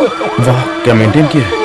वाह क्या मेंटेन किया है।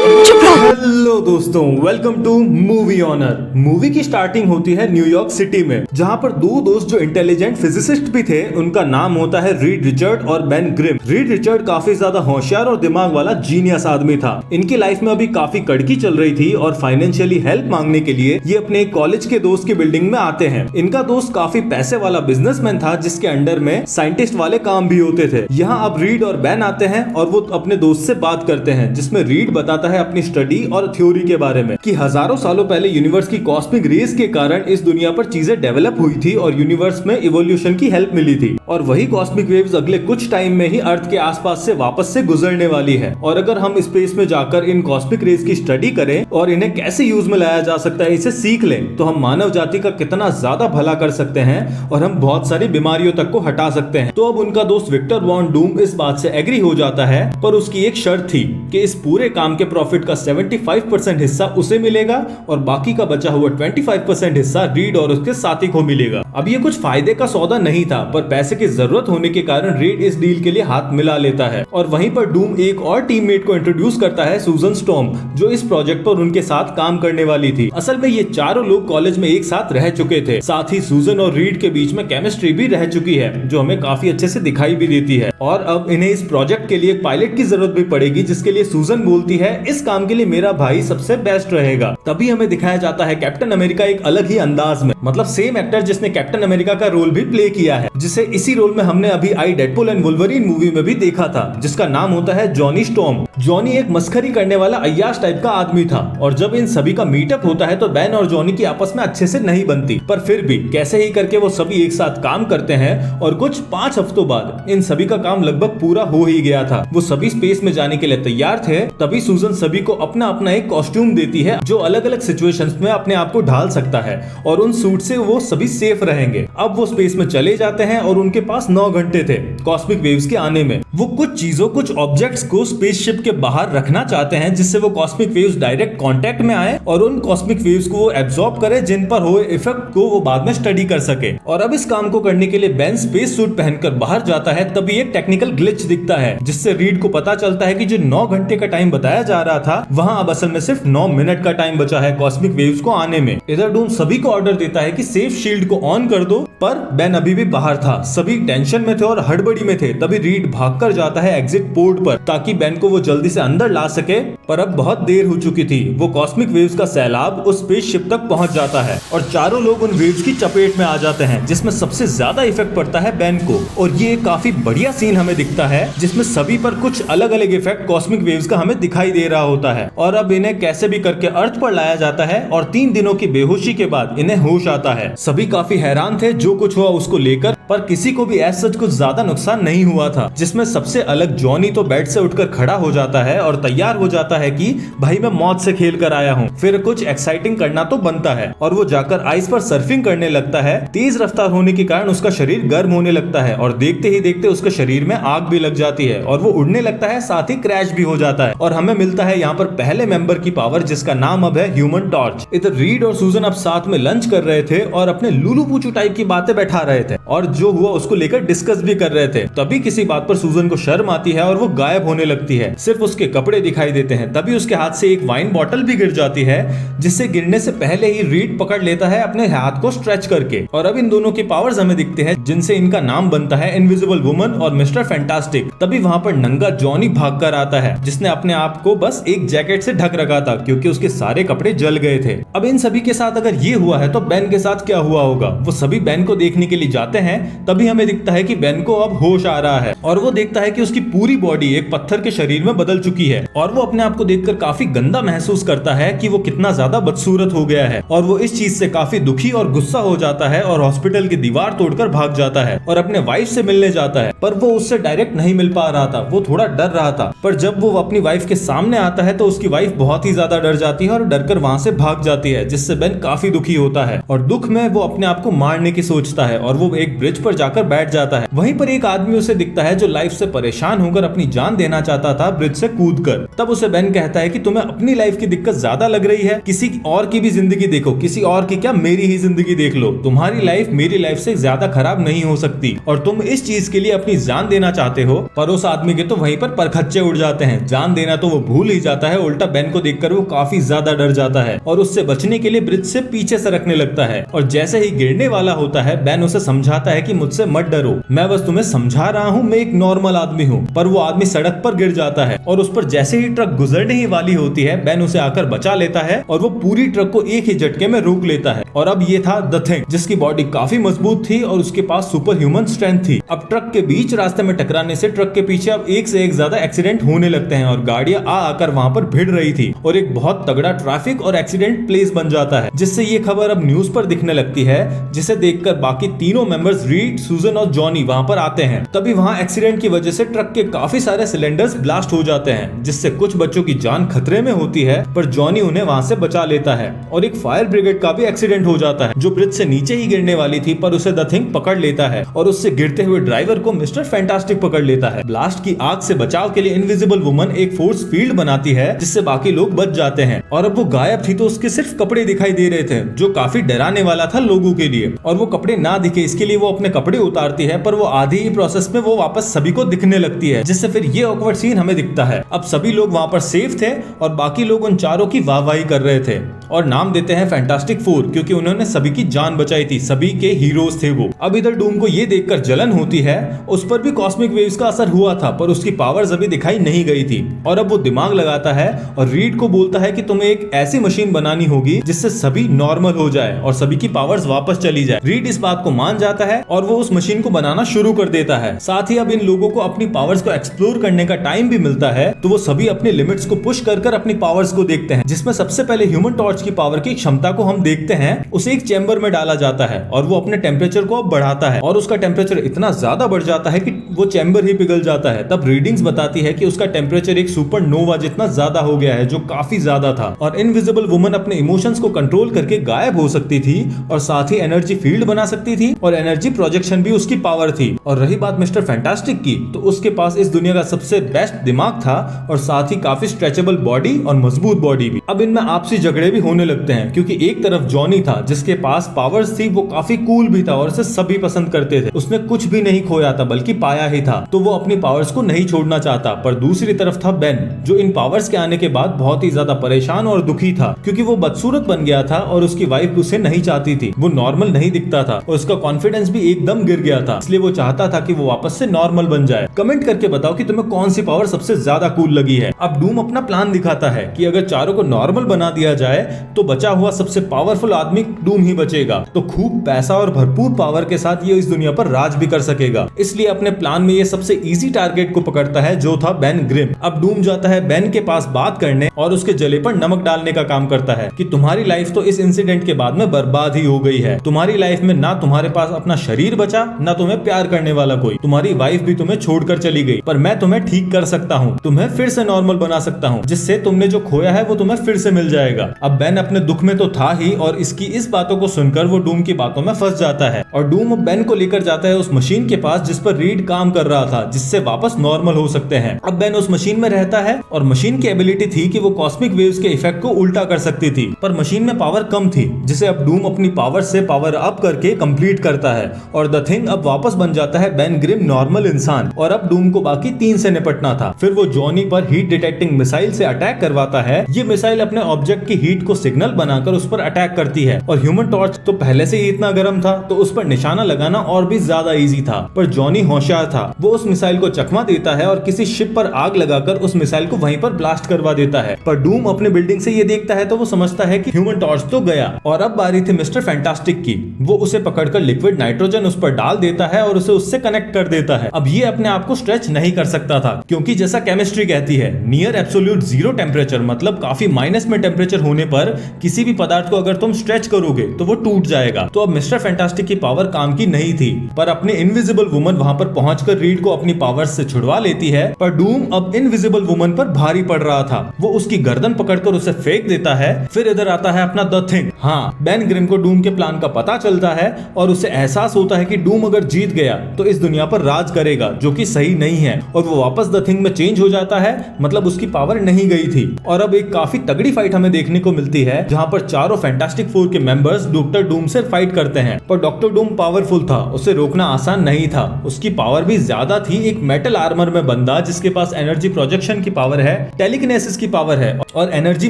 हेलो दोस्तों, welcome to movie honour. Movie की स्टार्टिंग होती है न्यूयॉर्क सिटी में, जहां पर दो दोस्त जो इंटेलिजेंट फिजिसिस्ट भी थे, उनका नाम होता है रीड रिचर्ड और बेन ग्रिम। रीड रिचर्ड काफी ज्यादा होशियार और दिमाग वाला जीनियस आदमी था। इनकी लाइफ में अभी काफी कड़की चल रही थी और फाइनेंशियली हेल्प मांगने के लिए ये अपने कॉलेज के दोस्त की बिल्डिंग में आते हैं। इनका दोस्त काफी पैसे वाला बिजनेसमैन था, जिसके अंडर में साइंटिस्ट वाले काम भी होते थे। यहाँ अब रीड और बेन आते हैं और वो अपने दोस्त से बात करते हैं, जिसमें रीड बताता है अपनी स्टडी और थ्योरी के बारे में कि हजारों सालों पहले यूनिवर्स की कॉस्मिक रेज के कारण इस दुनिया पर चीजें डेवलप हुई थी और यूनिवर्स में इवोल्यूशन की हेल्प मिली थी, और वही कॉस्मिक वेव्स अगले कुछ टाइम में ही अर्थ के आसपास से वापस से गुजरने वाली है। और अगर हम स्पेस में जाकर इन कॉस्मिक रेज की स्टडी करें और इन्हें कैसे यूज में लाया जा सकता है इसे सीख लें, तो हम मानव जाति का कितना ज्यादा भला कर सकते हैं और हम बहुत सारी बीमारियों तक को हटा सकते हैं। तो अब उनका दोस्त विक्टर वॉन डूम इस बात से एग्री हो जाता है, पर उसकी एक शर्त थी कि इस पूरे काम के प्रॉफिट का 75% हिस्सा उसे मिलेगा और बाकी का बचा हुआ 25% हिस्सा रीड और उसके साथी को मिलेगा। अब ये कुछ फायदे का सौदा नहीं था, पर पैसे की जरूरत होने के कारण रीड इस डील के लिए हाथ मिला लेता है। और वहीं पर डूम एक और टीममेट को इंट्रोड्यूस करता है, सूजन स्टॉर्म, जो इस प्रोजेक्ट पर उनके साथ काम करने वाली थी। असल में ये चारों लोग कॉलेज में एक साथ रह चुके थे, साथ ही सूजन और रीड के बीच में केमिस्ट्री भी रह चुकी है, जो हमें काफी अच्छे से दिखाई भी देती है। और अब इन्हें इस प्रोजेक्ट के लिए एक पायलट की जरूरत भी पड़ेगी, जिसके लिए सूजन बोलती है इस काम के लिए मेरा भाई सबसे बेस्ट रहेगा। तभी हमें दिखाया जाता है कैप्टन अमेरिका एक अलग ही अंदाज में, मतलब सेम एक्टर जिसने कैप्टन अमेरिका का रोल भी प्ले किया है, जिसे इसी रोल में हमने अभी आई डेडपुल एंड वुल्वरीन मूवी में भी देखा था, जिसका नाम होता है जॉनी स्टॉर्म। जॉनी एक मस्खरी करने वाला अय्याश टाइप का आदमी था, और जब इन सभी का मीटअप होता है तो बेन और जॉनी की आपस में अच्छे से नहीं बनती, पर फिर भी कैसे ही करके वो सभी एक साथ काम करते हैं और कुछ 5 हफ्तों बाद इन सभी का काम लगभग पूरा हो ही गया था। वो सभी स्पेस में जाने के लिए तैयार थे। तभी सूजन सभी को अपना अपना एक कॉस्ट्यूम देती है, जो अलग अलग सिचुएशंस में अपने आप को ढाल सकता है, और उन सूट से वो सभी सेफ रहेंगे। अब वो स्पेस में चले जाते हैं और उनके पास 9 घंटे थे कॉस्मिक वेव्स के आने में। वो कुछ चीजों, कुछ ऑब्जेक्ट्स को स्पेसशिप के बाहर रखना चाहते हैं, जिससे वो कॉस्मिक वेव्स डायरेक्ट कांटेक्ट में आए और उन कॉस्मिक वेव्स को वो एब्जॉर्ब करे, जिन पर हुए इफेक्ट को वो बाद में स्टडी कर सके। और अब इस काम को करने के लिए बेन स्पेस सूट पहनकर बाहर जाता है, तभी एक टेक्निकल ग्लिच दिखता है, जिससे रीड को पता चलता है कि जो 9 घंटे का टाइम बताया जा रहा था, वहां अब असल में सिर्फ 9 मिनट का टाइम बचा है कॉस्मिक वेव्स को आने में। इधर डूम सभी को ऑर्डर देता है कि सेफ शील्ड को ऑन कर दो, पर बेन अभी भी बाहर था। सभी टेंशन में थे और हड़बड़ी में थे। तभी रीड भागकर जाता है एग्जिट पोर्ट पर, ताकि बेन को वो जल्दी से अंदर ला सके, पर अब बहुत देर हो चुकी थी। वो कॉस्मिक वेव्स का सैलाब उस स्पेसशिप तक पहुंच जाता है और चारों लोग उन वेव्स की चपेट में आ जाते हैं, जिसमें सबसे ज्यादा इफेक्ट पड़ता है बेन को। और ये काफी बढ़िया सीन हमें दिखता है, जिसमें सभी पर कुछ अलग अलग इफेक्ट कॉस्मिक वेव्स का हमें दिखाई दे रहा होता है। और अब इन्हें कैसे भी करके अर्थ पर लाया जाता है और 3 दिनों की बेहोशी के बाद इन्हें होश आता है। सभी काफी हैरान थे जो कुछ हुआ उसको लेकर, पर किसी को भी ऐसा कुछ ज्यादा नुकसान नहीं हुआ था। जिसमें सबसे अलग जॉनी तो बेड से उठकर खड़ा हो जाता है और तैयार हो जाता है कि भाई मैं मौत से खेल कर आया हूँ, फिर कुछ एक्साइटिंग करना तो बनता है। और वो जाकर आइस पर सर्फिंग करने लगता है। तेज रफ्तार होने के कारण उसका शरीर गर्म होने लगता है और देखते ही देखते उसके शरीर में आग भी लग जाती है और वो उड़ने लगता है, साथ ही क्रैश भी हो जाता है। और हमें मिलता है यहाँ पर पहले मेंबर की पावर, जिसका नाम अब है ह्यूमन टॉर्च। इधर रीड और सूजन अब साथ में लंच कर रहे थे और अपने लूलू पूचू टाइप की बातें बैठा रहे थे और जो हुआ उसको लेकर डिस्कस भी कर रहे थे। तभी किसी बात पर सूजन को शर्म आती है और वो गायब होने लगती है, सिर्फ उसके कपड़े दिखाई देते हैं। तभी उसके हाथ से एक वाइन बॉटल भी गिर जाती है, जिससे गिरने से पहले ही रीड पकड़ लेता है अपने हाथ को स्ट्रेच करके। और अब इन दोनों की पावर्स हमें दिखते हैं, जिनसे इनका नाम बनता है इनविजिबल वुमन और मिस्टर फैंटास्टिक। तभी वहां पर नंगा जॉनी भाग कर आता है, जिसने अपने आप को बस एक जैकेट से ढक रखा था, क्योंकि उसके सारे कपड़े जल गए थे। अब इन सभी के साथ अगर ये हुआ है तो बेन के साथ क्या हुआ होगा। वो सभी बेन को देखने के लिए जाते हैं। तभी हमें दिखता है कि बेन को अब होश आ रहा है और वो देखता है कि उसकी पूरी बॉडी एक पत्थर के शरीर में बदल चुकी है और वो अपने आप को देखकर काफी गंदा महसूस करता है कि वो कितना ज्यादा बदसूरत हो गया है। और वो इस चीज से काफी दुखी और गुस्सा हो जाता है और हॉस्पिटल की दीवार तोड़कर भाग जाता है और अपने वाइफ से मिलने जाता है। पर वो उससे डायरेक्ट नहीं मिल पा रहा था, वो थोड़ा डर रहा था। पर जब वो अपनी वाइफ के सामने आता है तो उसकी वाइफ बहुत ही ज्यादा डर जाती है और डरकर वहां से भाग जाती है, जिससे बेन काफी दुखी होता है और दुख में वो अपने आप को मारने की सोचता है और वो एक ब्रिज पर जाकर बैठ जाता है। वहीं पर एक आदमी उसे दिखता है जो लाइफ से परेशान होकर अपनी जान देना चाहता था ब्रिज से कूदकर। तब उसे बेन बेन कहता है कि तुम्हें अपनी लाइफ की दिक्कत ज्यादा लग रही है, किसी और की भी जिंदगी देखो, किसी और की क्या मेरी ही जिंदगी देख लो, तुम्हारी लाइफ मेरी लाइफ से ज्यादा खराब नहीं हो सकती और तुम इस चीज के लिए अपनी जान देना चाहते हो। पर उस आदमी के तो वहीं पर परखच्चे उड़ जाते हैं, जान देना तो वो भूल ही जाता है, उल्टा बेन को देखकर वो काफी ज्यादा डर जाता है और उससे बचने के लिए ब्रिज से पीछे सरकने लगता है। और जैसे ही गिरने वाला होता है बेन उसे समझाता है कि मुझसे मत डरो, मैं बस तुम्हें समझा रहा हूँ, मैं एक नॉर्मल आदमी हूँ। पर वो आदमी सड़क पर गिर जाता है और उस पर जैसे ही ट्रक गुजरने ही वाली होती है बेन उसे आकर बचा लेता है और वो पूरी ट्रक को एक ही झटके में रोक लेता है। और अब ये था द थिंग, जिसकी बॉडी काफी मजबूत थी और उसके पास सुपर ह्यूमन स्ट्रेंथ थी। अब ट्रक के बीच रास्ते में टकराने से ट्रक के पीछे अब एक से एक ज्यादा एक्सीडेंट होने लगते हैं और गाड़ियां आकर वहां पर भिड़ रही थी और एक बहुत तगड़ा ट्रैफिक और एक्सीडेंट प्लेस बन जाता है, जिससे ये खबर अब न्यूज पर दिखने लगती है, जिसे देखकर बाकी तीनों मेंबर्स रीड, सुजन और जॉनी वहां पर आते हैं। तभी वहां एक्सीडेंट की वजह से ट्रक के काफी सारे सिलेंडर्स ब्लास्ट हो जाते हैं, जिससे कुछ बच्चों की जान खतरे में होती है, पर जॉनी उन्हें वहां से बचा लेता है। और एक फायर ब्रिगेड का भी एक्सीडेंट हो जाता है जो ब्रिज से नीचे ही गिरने वाली थी, पर उसे द थिंग पकड़ लेता है और उससे गिरते हुए ड्राइवर को मिस्टर फैंटास्टिक पकड़ लेता है। ब्लास्ट की आग से बचाव के लिए इनविजिबल वुमन एक फोर्स फील्ड बनाती है, जिससे बाकी लोग बच जाते हैं। और अब वो गायब थी तो उसके सिर्फ कपड़े दिखाई दे रहे थे, जो काफी डराने वाला था लोगों के लिए। और वो कपड़े ना दिखे इसके लिए वो अपने कपड़े उतारती है, पर वो आधी ही प्रोसेस में वो वापस सभी को दिखने लगती है, जिससे फिर ये ऑकवर्ड सीन हमें दिखता है। अब सभी लोग वहां पर सेफ थे और बाकी लोग उन चारों की वाहवाही कर रहे थे और नाम देते हैं फैंटास्टिक फोर, क्योंकि उन्होंने सभी की जान बचाई थी, सभी के हीरोज थे वो। अब इधर डूम को ये देखकर जलन होती है, उस पर भी कॉस्मिक वेव्स का असर हुआ था, पर उसकी पावर्स अभी दिखाई नहीं गई थी। और अब वो दिमाग लगाता है और रीड को बोलता है कि तुम्हें एक ऐसी मशीन बनानी होगी जिससे सभी नॉर्मल हो जाए और सभी की पावर्स वापस चली जाए। रीड इस बात को मान जाता है और वो उस मशीन को बनाना शुरू कर देता है। साथ ही अब इन लोगों को अपनी पावर्स को एक्सप्लोर करने का टाइम भी मिलता है, तो वो सभी अपने लिमिट्स को पुश कर अपनी पावर्स को देखते हैं, जिसमें सबसे पहले ह्यूमन टॉर्च की पावर की क्षमता को हम देखते हैं। उसे एक चैम्बर में डाला जाता है और वो अपने टेम्परेचर को अब बढ़ाता है और उसका टेम्परेचर इतना ज्यादा बढ़ जाता है कि वो चैम्बर ही पिघल जाता है। तब रीडिंग्स बताती है कि उसका टेम्परेचर एक सुपरनोवा जितना ज्यादा हो गया है, जो काफी ज्यादा था। और इनविजिबल वुमन अपने इमोशंस को कंट्रोल करके गायब हो सकती थी और साथ ही एनर्जी फील्ड बना सकती थी और एनर्जी प्रोजेक्शन भी उसकी पावर थी। और रही बात मिस्टर फैंटास्टिक की, तो उसके पास इस दुनिया का सबसे बेस्ट दिमाग था और साथ ही काफी स्ट्रेचेबल बॉडी और मजबूत बॉडी भी। अब इनमें आपसी झगड़े भी होने लगते हैं, क्योंकि एक तरफ जॉनी था जिसके पास पावर्स थी, वो काफी कूल भी था और उसे सभी पसंद करते थे, उसने कुछ भी नहीं खोया था बल्कि पाया ही था, तो वो अपनी पावर्स को नहीं छोड़ना चाहता। पर दूसरी तरफ था बेन, जो इन पावर्स के आने के बाद बहुत ही ज्यादा परेशान और दुखी था, क्योंकि वो बदसूरत बन गया था और उसकी वाइफ उसे नहीं चाहती थी, वो नॉर्मल नहीं दिखता था और उसका कॉन्फिडेंस भी एकदम गिर गया था, इसलिए वो चाहता था कि वो वापस से नॉर्मल बन जाए। कमेंट करके बताओ कि तुम्हें कौन सी पावर सबसे ज्यादा कूल लगी है। अब डूम अपना प्लान दिखाता है कि अगर चारों को नॉर्मल बना दिया जाए तो बचा हुआ सबसे पावरफुल आदमी डूम ही बचेगा, तो खूब पैसा और भरपूर पावर के साथ ये इस दुनिया पर राज भी कर सकेगा। इसलिए अपने प्लान में ये सबसे इजी टारगेट को पकड़ता है, जो था बेन ग्रिम। अब डूम जाता है बेन के पास बात करने और उसके जले पर नमक डालने का काम करता है कि तुम्हारी लाइफ तो इस इंसिडेंट के बाद में बर्बाद ही हो गई है, तुम्हारी लाइफ में ना तुम्हारे पास अपना शरीर बचा, ना तुम्हें प्यार करने वाला कोई, तुम्हारी वाइफ भी तुम्हें छोड़कर चली गई, पर मैं तुम्हें ठीक कर सकता हूँ, तुम्हें फिर से नॉर्मल बना सकता हूँ, जिससे तुमने जो खोया है वो तुम्हें फिर से मिल जाएगा। अब बेन अपने दुख में तो था ही और इसकी इस बातों को सुनकर वो डूम की बातों में फंस जाता है और डूम बेन को लेकर जाता है उस मशीन के पास जिस पर रीड काम कर रहा था, जिससे वापस नॉर्मल हो सकते हैं। अब बेन उस मशीन में रहता है और मशीन की एबिलिटी थी कि वो कॉस्मिक वेव्स के इफेक्ट को उल्टा कर सकती थी, पर मशीन में पावर कम थी, जिसे अब डूम अपनी पावर से पावर अप करके कंप्लीट करता है और द थिंग अब वापस बन जाता है बेन ग्रिम नॉर्मल इंसान। और अब डूम को बाकी 3 से निपटना था। फिर वो जॉनी पर हीट डिटेक्टिंग मिसाइल से अटैक करवाता है। ये मिसाइल अपने ऑब्जेक्ट की हीट को सिग्नल बनाकर उस पर अटैक करती है और ह्यूमन टॉर्च तो पहले से ही इतना गर्म था, तो उस पर निशाना लगाना और भी ज्यादा इजी था। पर जॉनी होशियार था, वो उस मिसाइल को चकमा देता है और किसी शिप पर आग लगाकर उस मिसाइल को वहीं पर ब्लास्ट करवा देता है। पर डूम अपने बिल्डिंग से ये देखता है तो वो समझता है कि ह्यूमन टॉर्च तो गया। और अब बारी थी मिस्टर फैंटास्टिक की। वो उसे पकड़कर लिक्विड नाइट्रोजन उस पर डाल देता है और उसे उससे कनेक्ट कर देता है। अब ये अपने आप को स्ट्रेच नहीं कर सकता था, क्योंकि जैसा केमिस्ट्री कहती है, नियर एब्सोल्यूट जीरो टेम्परेचर मतलब काफी माइनस में टेम्परेचर होने पर पावर, किसी भी पदार्थ को अगर तुम स्ट्रेच करोगे तो वो टूट जाएगा। तो अब मिस्टर फैंटास्टिक की पावर काम की नहीं थी, पर अपने इनविजिबल वुमन वहां पर पहुंचकर रीड को अपनी पावर्स से छुड़वा लेती है। पर डूम अब इनविजिबल वुमन पर भारी पड़ रहा था, वो उसकी गर्दन पकड़कर उसे फेंक देता है। फिर इधर आता है अपना द थिंग। हाँ, बेन ग्रिम को डूम के प्लान का पता चलता है और उसे एहसास होता है कि डूम अगर जीत गया तो इस दुनिया पर राज करेगा, जो कि सही नहीं है, और वो वापस द थिंग में चेंज हो जाता है। मतलब उसकी पावर नहीं गई थी। और अब एक काफी तगड़ी फाइट हमें देखने को मिलती है, जहां पर चारों फैंटास्टिक फोर के मेंबर्स डॉक्टर डूम से फाइट करते हैं। पर डॉक्टर डूम पावरफुल था, उसे रोकना आसान नहीं था। उसकी पावर भी ज्यादा थी। एक मेटल आर्मर में बंदा जिसके पास एनर्जी प्रोजेक्शन की पावर है, टेलीकिनेसिस की पावर है और एनर्जी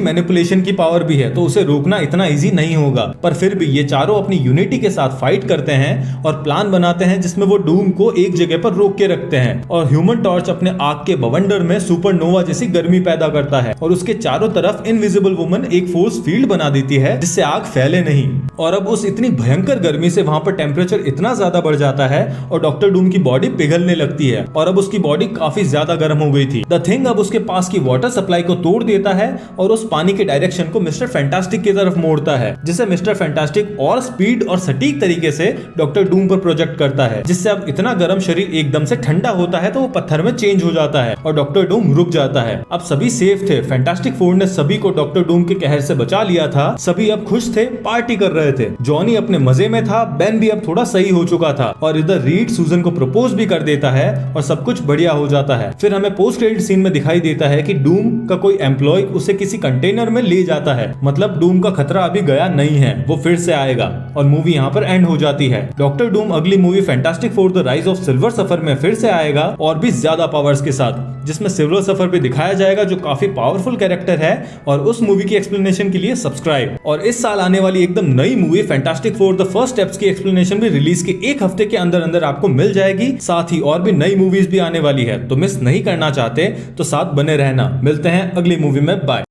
मैनिपुलेशन की पावर भी है, तो उसे रोकना इतना इजी नहीं होगा। पर फिर भी ये चारों अपनी यूनिटी के साथ फाइट करते हैं और प्लान बनाते हैं जिसमें वो डूम को एक जगह पर रोक के रखते हैं। और ह्यूमन टॉर्च अपने आग के बवंडर में सुपरनोवा जैसी गर्मी पैदा करता है और उसके चारों तरफ इनविजिबल वुमन एक फोर्स फील्ड बना देती है जिससे आग फैले नहीं। और अब उस इतनी भयंकर गर्मी से वहां पर टेम्परेचर इतना ज्यादा बढ़ जाता है और डॉक्टर डूम की बॉडी पिघलने लगती है और अब उसकी बॉडी काफी ज्यादा गर्म हो गई थी। द थिंग अब उसके पास की वाटर सप्लाई को तोड़ देता है और उस पानी के डायरेक्शन को मिस्टर फैंटास्टिक की तरफ मोड़ता है, जिससे मिस्टर फैंटास्टिक और स्पीड और सटीक तरीके से डॉक्टर डूम पर प्रोजेक्ट करता है, जिससे अब इतना गर्म शरीर एकदम से ठंडा होता है तो वो पत्थर में चेंज हो जाता है और डॉक्टर डूम रुक जाता है। अब सभी सेफ थे। फैंटास्टिक फोर ने सभी को डॉक्टर डूम के कहर से बचा लिया था। सभी अब खुश थे, पार्टी कर रहे थे। जॉनी अपने मजे में था, बेन भी अब थोड़ा सही हो चुका था और इधर रीड सूजन को प्रपोज भी कर देता है और सब कुछ बढ़िया हो जाता है। फिर हमें पोस्ट क्रेडिट सीन में दिखाई देता है कि डूम का कोई एम्प्लॉय उसे किसी कंटेनर में ले जाता है। मतलब डूम का खतरा अभी गया नहीं है, वो फिर से आएगा और मूवी यहाँ पर एंड हो जाती है। डॉक्टर डूम अगली movie fantastic four the rise of silver surfer में फिर से आएगा और भी ज्यादा पावर्स के साथ, जिसमें सिल्वर सफर भी दिखाया जाएगा जो काफी पावरफुल कैरेक्टर है। और उस मूवी की एक्सप्लेनेशन के लिए सब्सक्राइब। और इस साल आने वाली एकदम नई movie fantastic four the first steps की एक्सप्लेनेशन भी रिलीज के एक हफ्ते के अंदर अंदर आपको मिल जाएगी। साथ ही और भी नई मूवीज भी आने वाली है, तो मिस नहीं करना चाहते तो साथ बने रहना। मिलते हैं अगली मूवी में, बाय।